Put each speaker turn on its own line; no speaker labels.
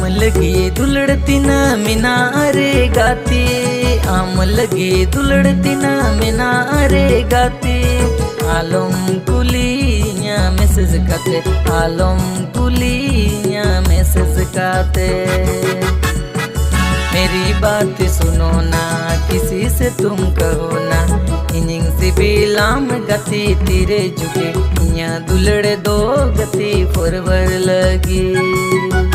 आम लगी दुलड़ती ना मीनारे गाती, आम लगी दुलड़ती ना मीनारे गाती। आलम कुलिया मैसेज करते, आलम कुलिया मैसेज करते। मेरी बात सुनो ना, किसी से तुम कहो ना, इनिंग से बेलाम गति तेरे जुगे, यहाँ दुलड़ दो गति फॉरवर्ड लगी।